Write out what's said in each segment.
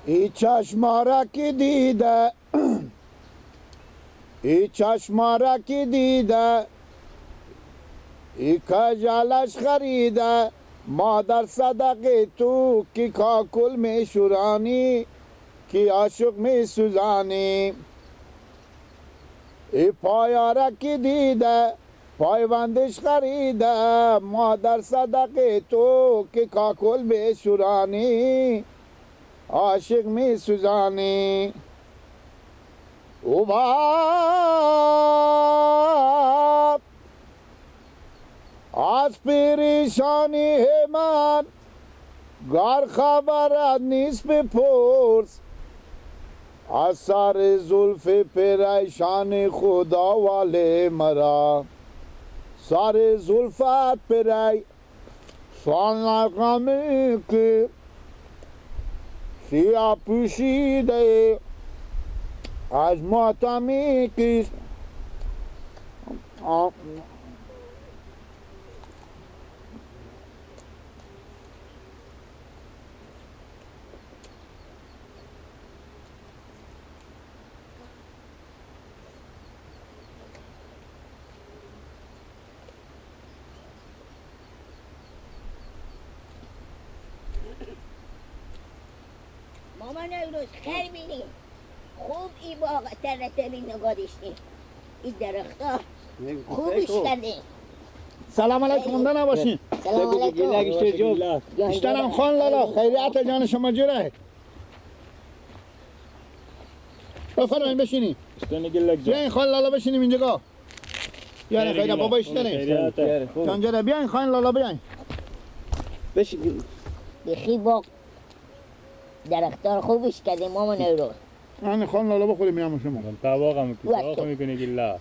ای چشماره که دیده ای چشماره که دیده ای کجالش خریده مادر صدقه تو که کاکل می شورانی که عاشق می سوزانی ای پایاره که دیده پایوندش خریده مادر صدقه تو که کاکل می شورانی عاشق می سوزانی او باب از پریشانی من گر خبرت نیست بپرس از سر زلف پریشان خدا ولی مرا سر زلفت پریشان غمی که سیاه پوشیده از ماتمی که مامان نوروز خیر بینی خوب ای باغ ترتبی نگاه داشتی این درختا خوبش کردی سلام علیکم مونده نباشین سلام علیکم اشترم خان لالا خیریت جان شما جوره بفرمایید بشینی بیاین خان لالا بشینیم اینجا بیاین خیلی بابا اشتریم جانجره بیاین خان لالا بیاین بشین بخی باغ درختار خوبش کردی مامان نوروز من خان لالا بخوریم میام شما تواقم که میکنه گلا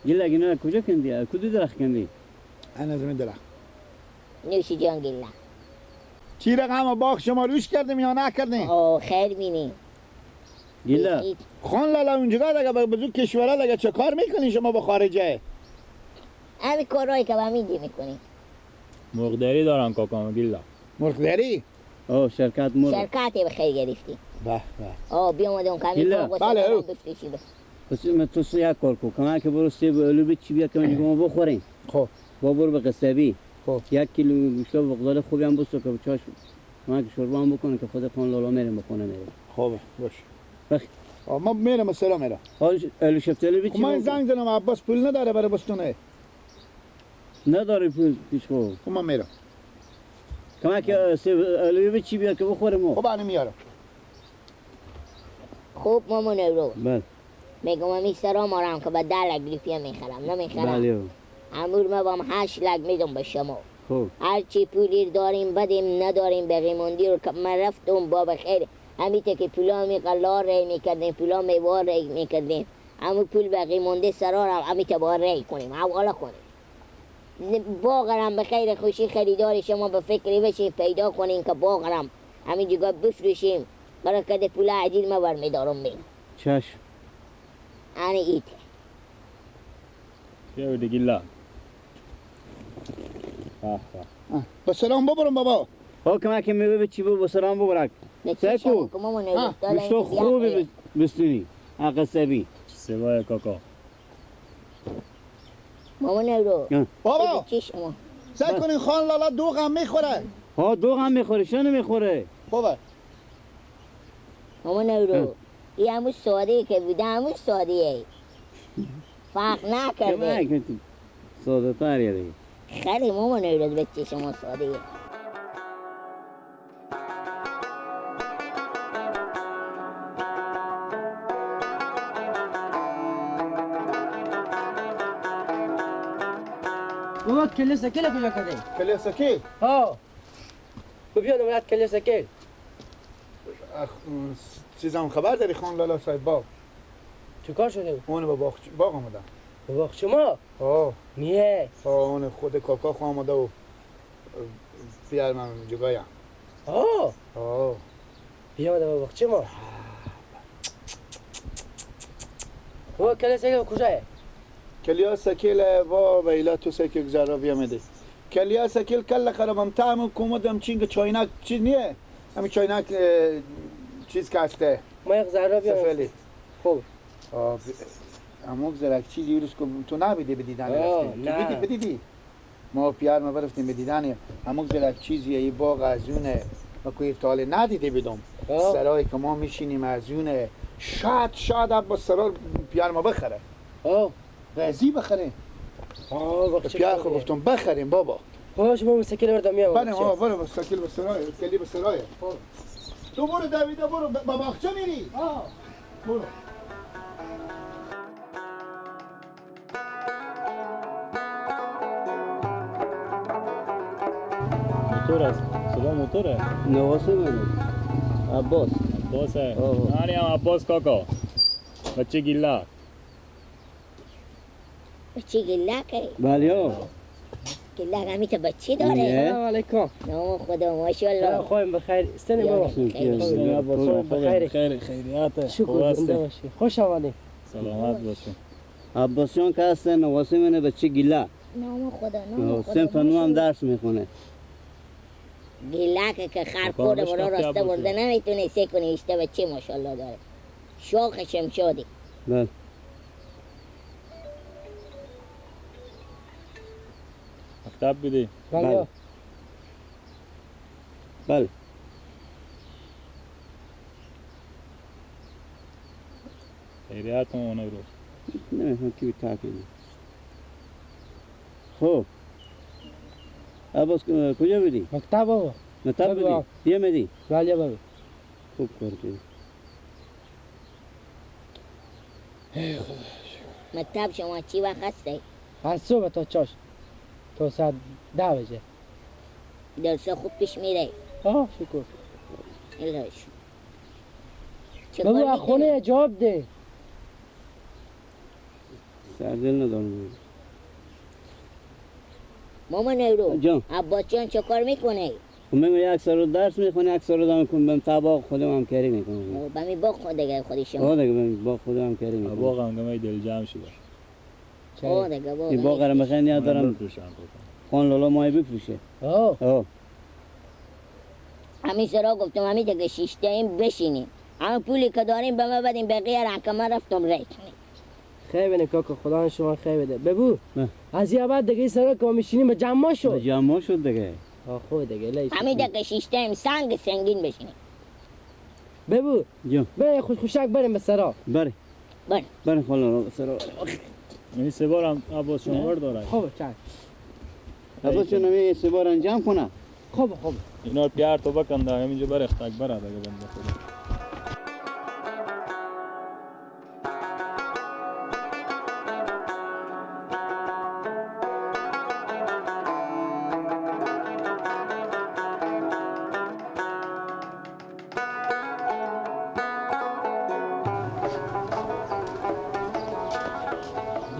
گلا گینا کجا کندی کدو درخت کندی انا زمین درخت نوشی جان گلا چی رقم باغ شما روش کردیم یا نکردیم آه خیر بینی گلا خان لالا اونجا دیگه بزرگ کشوره دیگه چه کار میکنین شما با خارجه همین کارهایی که با میدی میکنی مقداری دارن کاکام گلا مرغداری شرکت مرغ شرکتی بخیر گرفتی به بیامده اون کمی گلا. باغ بله، او. بفروشی پس من تو یک کار کو کما که برو سیب الو چی بیا که من بخوریم خب با برو به قصبی خب 1 کیلو گوشت بغداد خوبی هم بسو که چاش من که شوربه هم بکنه که خود خان لالا میریم بخونه میریم خوبه باش بخی ما میرم سلام میرم حال الو شفتلو بی چی من زنگ زدم عباس پول نداره برای بستونه نداری پول پیش خو من میرم کما که سیب الو بی چی بیا که بخوریم خب انا میارم خوب مامان نوروز بله میگم من سرام آرام که با 10 لک لیپیا میخرم نمیخرم بله امور ما با 8 لک میدم به شما خوب هرچی پولی داریم بدیم نداریم بقیموندی رو که من رفتم بابا خیر همیته که پولا میقلا ری میکردیم پولا میوار ری میکردیم همون پول بقیمونده سرارم همیته با ری کنیم حوالا کنیم باغرم به خیر خوشی خریدار شما به فکری بشین پیدا کنین که باغرم همین جگاه بفروشیم برای که پولا عجیل ما برمیدارم بین چشم آنه ایته بیا بده گلا به سلام ببرم بابا ها کما که میوه به چی بو سلام ببرک سکو گوشت خوبی بستونی قصبی سوای کاکا ماما نورو بابا چی شما سعی کنین خان لالا دوغم میخوره ها دوغ هم میخوره شنو میخوره خوبه ماما نورو این همون ساده که بوده همون ساده فرق نکرده کما که ساده تر دیگه خیلی ماما نورو بچه شما ساده بابا کلی سکیل کجا کردی؟ کلی سکی ها بیا نمرات کلی سکیل چیزام خبر داری خان لالا صاحب باغ چیکار شده؟ اون با باغ آمدن بابا شما؟ آه نیه اون خود کاکا خو آمده و بیار من جگایم آه بیا بابا شما؟ بابا کلی سکیل کجاه؟ کلیا سکیل و ویلا تو سکی گذرا بیامده کلیا سکیل کل خرابم تام کومدم چینگ چاینک چیز نیه همین چاینک چیز کاسته ما یک ذره بیام سفلی خوب اموک زرک چیزی یورش که تو نبیدی بدیدن رفتیم تو بدیدی ما پیار ما برفتیم بدیدن اموک زرک چیزی ای باغ ازونه و کوی افتاله ندیده بدم سرای که ما میشینیم ازونه شاید با سرار پیار ما بخره غازی بخره پیار خود گفتم بخریم بابا باش ما مستقل بردم میام بله برو مستقل به سرای کلی به سرای تو برو دویده برو با باغچه میری برو موتور است صدا موتوره نواسه منه عباس عباس ہے نانی هم عباس کاکا بچه گیلا بچه گلکه بله گلک همی تا بچه داره سلام علیکم نام خدا ماشاءالله خواهیم بخیر استنی بابا خیر خیریات شکر زنده باشی خوش آمدی سلامت باشی عباسیان که هستن نواسه منه بچه گیلا نام خدا صنف نو هم درس میخونه گلک که خر خورده برا راسته برده نمیتونه سه کنه اشته بچه ماشاءالله داره شاخ شمشادی بله مکتب بیدی بله بله خیریات هم اونو رو نمیخوام کی بیتا کنیم خب عباس کجا بدی؟ مکتب بابا مطب بدی؟ بیا میدی؟ بله بابا خوب کار کردی مکتب شما چی وقت هسته؟ از صبح تا چاش تا ساعت 10 بجه درسا خوب پیش میره شکر الهش بابا خونه جواب ده سردل ندارم ماما نیرو جان عباس جان چه کار میکنه؟ من یک سر رو درس میخونه یک سر رو دام کنم طباق خودم هم کاری میکنم بمی باغ خود دیگه خودشم دیگه من با خودم هم کاری میکنم باغ هم گمه دل جمع شده دیگه باغ این باغ رو میخوان یاد دارم خان لالا مای بفروشه همین سرا گفتم همین دیگه شیشته این بشینیم همه پولی که داریم به ما بدیم بقیه رنگ که من رفتم ریت خیلی بینه کاکا خدا شما خیلی بده ببو نه. از یه بعد دیگه سرا که ما میشینیم به جمع شد به جمع شد دیگه خوب دیگه لیش همین دیگه شیشته این سنگین بشینیم ببو جان بریم خوشک بریم به سرا بره بره بره خان لالا سر این سه بار هم عباس شما داره خوبه چند عباس چون نمی سه بار انجام کنه خوبه اینا رو پیار تو بکنده همینجا برختک بره دیگه بنده خدا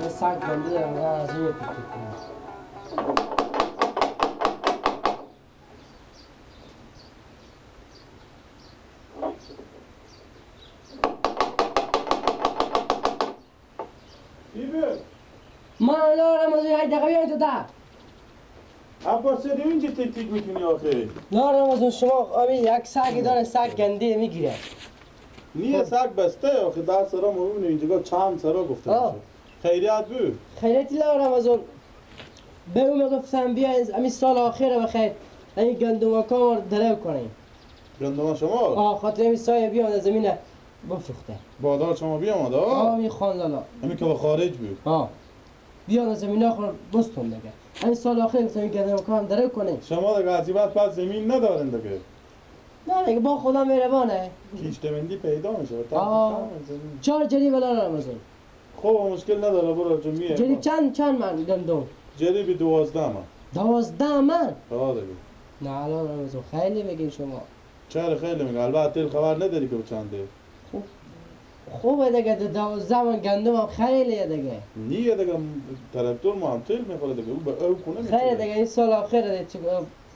یه سگ گنده دارم از این پیکی ما دارم از این دقیقه بیاین تو ده عباس چه اینجا تیک میکنی آخه دارم از شما همین یک سگی داره سگ گنده میگیره نیه سگ بسته آخه در سرا ما ببینیم اینجا چند سرا گفته میشه خیریت بو خیلیتی دارم از اون به اون میگفتم بیا همین سال آخره بخیر این گندم کار درو کنیم گندم شما؟ خاطر همین سایه بیام از زمین بفروخته بادار شما بیامد همین خانلالا همین که به خارج بود بیان از زمین آخر بستون دیگه همین سال آخر گفتم این گندم کار درو کنیم شما دیگه از این بعد زمین ندارن دیگه نه دیگه با خدا مهربانه کیشتمندی پیدا میشه زمین 4 جریب دارم از اون خب مشکل نداره برو جمعیه جریب چند من گندم جریب 12 من 12 من دیگه نه الان رمضان خیلی بگین شما چرا خیلی میگه البته تل خبر نداری که چنده خوبه دیگه 12 من گندم هم خیلیه دیگه نیه دیگه ترکتور ما هم تل میخوره دیگه او به او کنه خیلی دیگه این سال آخره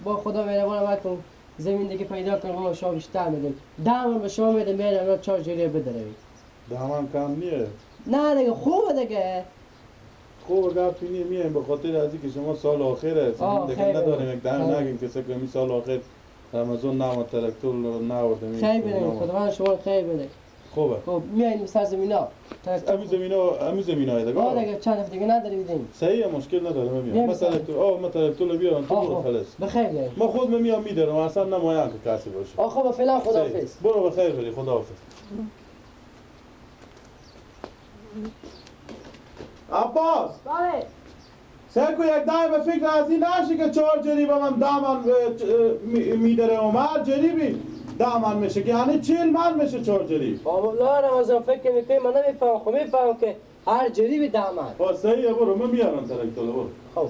با خدا مهربان بکن زمین دیگه پیدا کن ما شما بیشتر میدیم 10 من به شما میدیم میرم 4 جریب بدروید 10 من کم نیه نه دیگه خوبه دیگه خوب گپ میایم به خاطر از اینکه شما سال آخره زمین دیگه نداریم یک دم نگیم که سکمی سال آخر رمضان نام تراکتور نوردم خیر بدیم خداوند شما خیر بده خوبه خب میایم سر زمینا امی زمینا دیگه دیگه چند هفته دیگه نداریم بدیم صحیح مشکل نداره میام مثلا تو تراکتور بیارم تو برو خلاص بخیر بریم ما خود میام میدارم اصلا نمایان که کسی باشه خب فعلا خداحافظ برو بخیر بری خداحافظ عباس بله سرکو یک دای به فکر از این نشی که 4 جریب من دامن میداره عمر جریبی دامن میشه که یعنی 40 من میشه 4 جریب بابا لا رمضان فکر میکنی من نمیفهم خب میفهم که هر جریب دامن با صحیحه برو من میارم ترکتور برو خب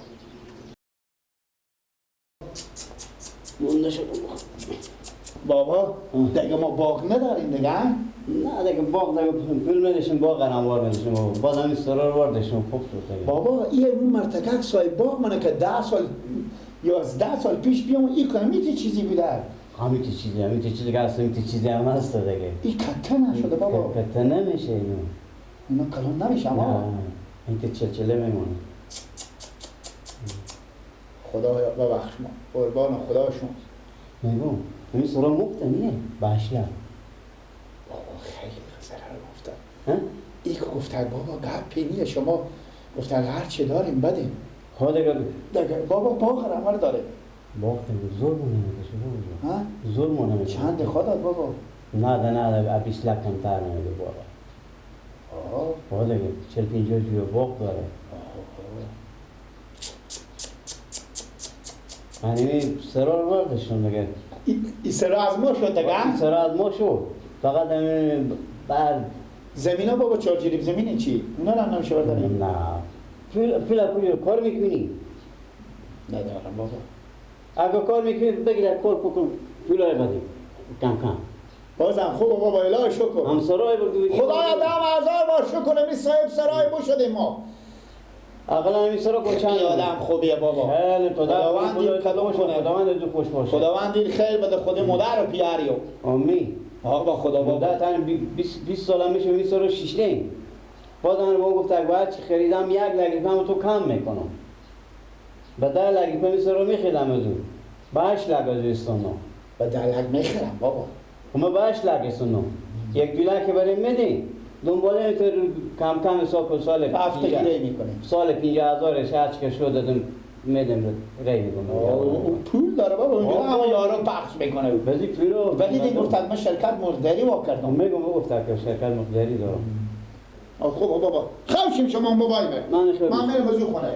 مونده شد بابا دیگه ما باغ نداریم دیگه نه دیگه باغ دیگه پول میدشیم باغ انوار میدشیم باز همین سرار واردشیم خوب شد دیگه بابا این اون مرتکک صاحب باغ منه که 10 سال 11 سال پیش بیام این کمیتی چیزی بوده همین چیزی که اصلا این چیزی هم هست دیگه این کته نشده بابا کته نمیشه اینو کلان نمیشه اما این که چلچله میمونه خدایا ببخش ما قربان خدا شما میگم این سرا مفته نیه باشلا بابا خیلی ضرر گفتن این که گفتن بابا گپی نیه شما گفتن هر چه داریم بدیم خود دیگه بابا باغ رمر داره باغ دیگه زور نمیده شما ها زور نمیده چند خودت بابا نه 20 لک کمتر نمیده بابا خود دیگه 40-50 جو باغ داره یعنی سرار واردشون دیگه این سرا از ما شد دیگه سرا از ما شد فقط همین بعد زمین ها بابا 4 جریب زمین چی؟ اونا رو هم نمیشه برداریم؟ نه پیلا کار میکنی؟ ندارم بابا اگه کار میکنی بگیر کار بکن پیلای بدی کم بازم خوبه بابا الهی شکر هم سرای بگو خدایا دم هزار بار شکر کنم این صاحب سرای بو شدیم ما اقلا همین سرا کچان آدم خوبیه بابا خیلی خداوند این کدوم کنه خداوند دو خوش باشه خداوند این خیر بده خود مادر و پیاریو آمین آقا خدا بابا مدت هم 20 سال میشه این سرا شیشتیم باز من با گفت باید چی خریدم 1 لگیفم تو کم میکنم به 10 لگیفم این سرا میخریدم از اون به 8 لگ از استانو به 10 لگ میخرم بابا ما به 8 لگ استانو 1 لگ که بریم میدیم دنباله اینطور کم سال هفته گیره میکنیم سال 50,000 هرچی که شد دادم میدم ری میکنم او پول داره بابا اونجا همه یارو پخش میکنه ولی پیرو ولی دیگه گفتن من شرکت مقداری وا کردم میگم گفتم که شرکت مقداری دارم خب بابا خوشیم شما موبایل من میرم بزو خونه